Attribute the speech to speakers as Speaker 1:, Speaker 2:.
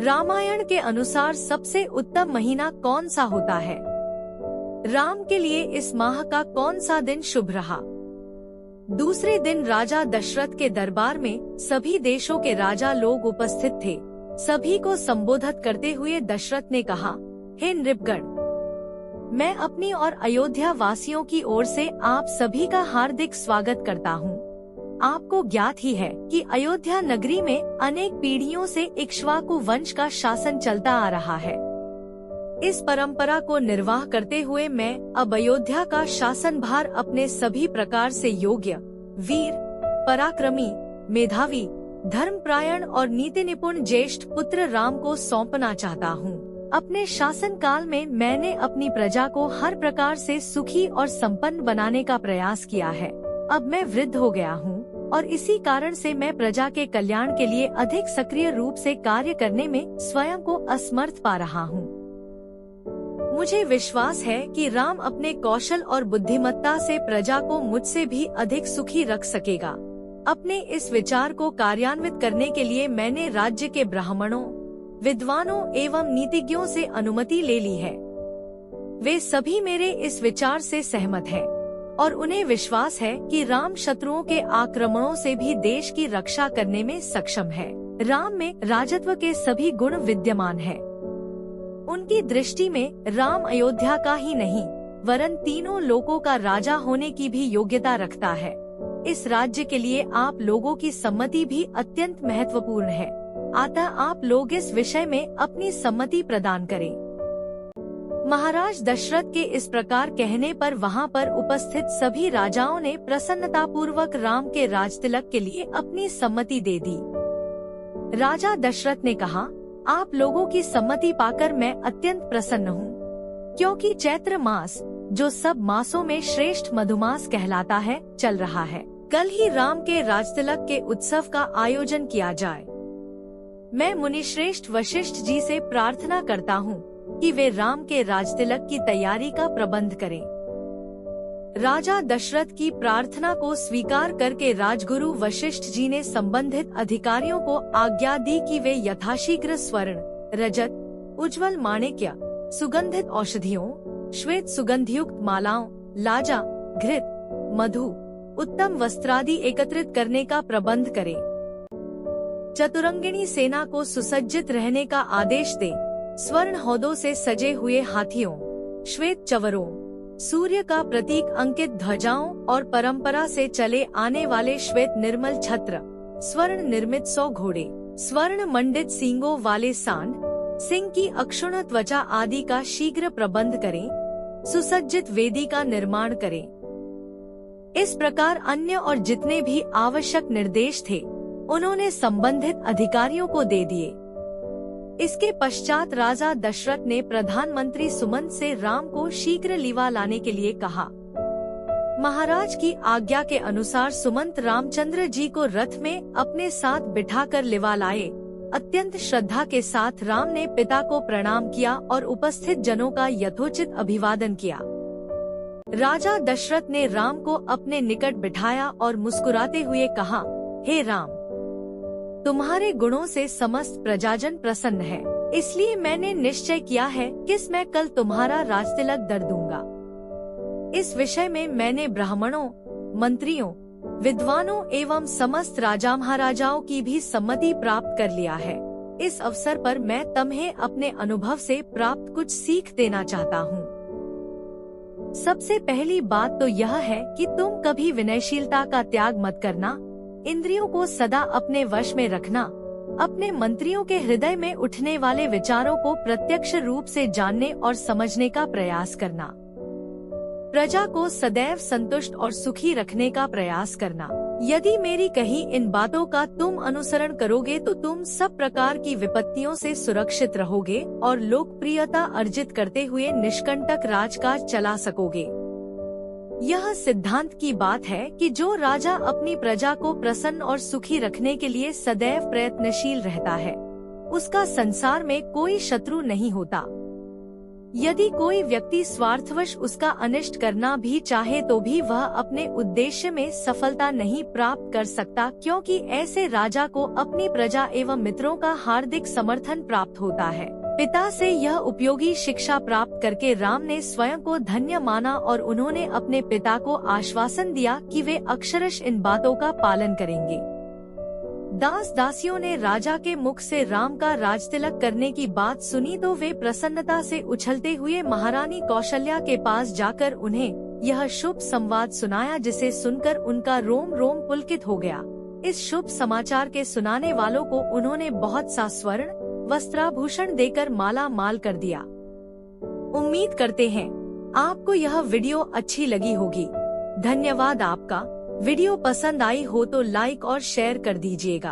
Speaker 1: रामायण के अनुसार सबसे उत्तम महीना कौन सा होता है? राम के लिए इस माह का कौन सा दिन शुभ रहा? दूसरे दिन राजा दशरथ के दरबार में सभी देशों के राजा लोग उपस्थित थे। सभी को संबोधित करते हुए दशरथ ने कहा, हे नृपगण, मैं अपनी और अयोध्या वासियों की ओर से आप सभी का हार्दिक स्वागत करता हूँ। आपको ज्ञात ही है कि अयोध्या नगरी में अनेक पीढ़ियों से इक्ष्वाकु वंश का शासन चलता आ रहा है। इस परंपरा को निर्वाह करते हुए मैं अब अयोध्या का शासन भार अपने सभी प्रकार से योग्य, वीर, पराक्रमी, मेधावी, धर्मपरायण और नीति निपुण ज्येष्ठ पुत्र राम को सौंपना चाहता हूँ। अपने शासन काल में मैंने अपनी प्रजा को हर प्रकार से सुखी और संपन्न बनाने का प्रयास किया है। अब मैं वृद्ध हो गया हूँ और इसी कारण से मैं प्रजा के कल्याण के लिए अधिक सक्रिय रूप से कार्य करने में स्वयं को असमर्थ पा रहा हूँ। मुझे विश्वास है कि राम अपने कौशल और बुद्धिमत्ता से प्रजा को मुझसे भी अधिक सुखी रख सकेगा। अपने इस विचार को कार्यान्वित करने के लिए मैंने राज्य के ब्राह्मणों, विद्वानों एवं नीतिज्ञों से अनुमति ले ली है। वे सभी मेरे इस विचार से सहमत हैं और उन्हें विश्वास है कि राम शत्रुओं के आक्रमणों से भी देश की रक्षा करने में सक्षम है। राम में राजत्व के सभी गुण विद्यमान है। उनकी दृष्टि में राम अयोध्या का ही नहीं वरन तीनों लोकों का राजा होने की भी योग्यता रखता है। इस राज्य के लिए आप लोगों की सम्मति भी अत्यंत महत्वपूर्ण है। अतः आप लोग इस विषय में अपनी सम्मति प्रदान करें। महाराज दशरथ के इस प्रकार कहने पर वहां पर उपस्थित सभी राजाओं ने प्रसन्नतापूर्वक राम के राजतिलक के लिए अपनी सम्मति दे दी। राजा दशरथ ने कहा, आप लोगों की सम्मति पाकर मैं अत्यंत प्रसन्न हूँ, क्योंकि चैत्र मास, जो सब मासों में श्रेष्ठ मधुमास कहलाता है, चल रहा है। कल ही राम के राजतिलक के उत्सव का आयोजन किया जाए। मैं मुनिश्रेष्ठ वशिष्ठ जी से प्रार्थना करता हूँ कि वे राम के राजतिलक की तैयारी का प्रबंध करें। राजा दशरथ की प्रार्थना को स्वीकार करके राजगुरु वशिष्ठ जी ने संबंधित अधिकारियों को आज्ञा दी कि वे यथाशीघ्र स्वर्ण, रजत, उज्ज्वल माणिक्य, सुगंधित औषधियों, श्वेत सुगंधयुक्त मालाओं, लाजा, घृत, मधु, उत्तम वस्त्रादि एकत्रित करने का प्रबंध करें। चतुरंगिणी सेना को सुसज्जित रहने का आदेश दे। स्वर्ण हौदों से सजे हुए हाथियों, श्वेत चवरों, सूर्य का प्रतीक अंकित ध्वजाओं और परंपरा से चले आने वाले श्वेत निर्मल छत्र, स्वर्ण निर्मित 100 घोड़े, स्वर्ण मंडित सींगों वाले सांड, सिंह की अक्षुण्ण त्वचा आदि का शीघ्र प्रबंध करें। सुसज्जित वेदी का निर्माण करें। इस प्रकार अन्य और जितने भी आवश्यक निर्देश थे उन्होंने संबंधित अधिकारियों को दे दिए। इसके पश्चात राजा दशरथ ने प्रधानमंत्री सुमंत से राम को शीघ्र लिवा लाने के लिए कहा। महाराज की आज्ञा के अनुसार सुमंत रामचंद्र जी को रथ में अपने साथ बिठाकर लिवा लाए। अत्यंत श्रद्धा के साथ राम ने पिता को प्रणाम किया और उपस्थित जनों का यथोचित अभिवादन किया। राजा दशरथ ने राम को अपने निकट बिठाया और मुस्कुराते हुए कहा, हे राम, तुम्हारे गुणों से समस्त प्रजाजन प्रसन्न है, इसलिए मैंने निश्चय किया है कि मैं कल तुम्हारा राजतिलक धर दूंगा। इस विषय में मैंने ब्राह्मणों, मंत्रियों, विद्वानों एवं समस्त राजा महाराजाओं की भी सम्मति प्राप्त कर लिया है। इस अवसर पर मैं तुम्हें अपने अनुभव से प्राप्त कुछ सीख देना चाहता हूँ। सबसे पहली बात तो यह है कि तुम कभी विनयशीलता का त्याग मत करना, इंद्रियों को सदा अपने वश में रखना, अपने मंत्रियों के हृदय में उठने वाले विचारों को प्रत्यक्ष रूप से जानने और समझने का प्रयास करना, प्रजा को सदैव संतुष्ट और सुखी रखने का प्रयास करना। यदि मेरी कही इन बातों का तुम अनुसरण करोगे तो तुम सब प्रकार की विपत्तियों से सुरक्षित रहोगे और लोकप्रियता अर्जित करते हुए निष्कंटक राजकाज चला सकोगे। यह सिद्धांत की बात है कि जो राजा अपनी प्रजा को प्रसन्न और सुखी रखने के लिए सदैव प्रयत्नशील रहता है, उसका संसार में कोई शत्रु नहीं होता। यदि कोई व्यक्ति स्वार्थवश उसका अनिष्ट करना भी चाहे तो भी वह अपने उद्देश्य में सफलता नहीं प्राप्त कर सकता, क्योंकि ऐसे राजा को अपनी प्रजा एवं मित्रों का हार्दिक समर्थन प्राप्त होता है। पिता से यह उपयोगी शिक्षा प्राप्त करके राम ने स्वयं को धन्य माना और उन्होंने अपने पिता को आश्वासन दिया कि वे अक्षरशः इन बातों का पालन करेंगे। दास दासियों ने राजा के मुख से राम का राजतिलक करने की बात सुनी तो वे प्रसन्नता से उछलते हुए महारानी कौशल्या के पास जाकर उन्हें यह शुभ संवाद सुनाया, जिसे सुनकर उनका रोम रोम पुलकित हो गया। इस शुभ समाचार के सुनाने वालों को उन्होंने बहुत सा स्वर्ण वस्त्राभूषण देकर माला माल कर दिया। उम्मीद करते हैं आपको यह वीडियो अच्छी लगी होगी। धन्यवाद आपका। वीडियो पसंद आई हो तो लाइक और शेयर कर दीजिएगा।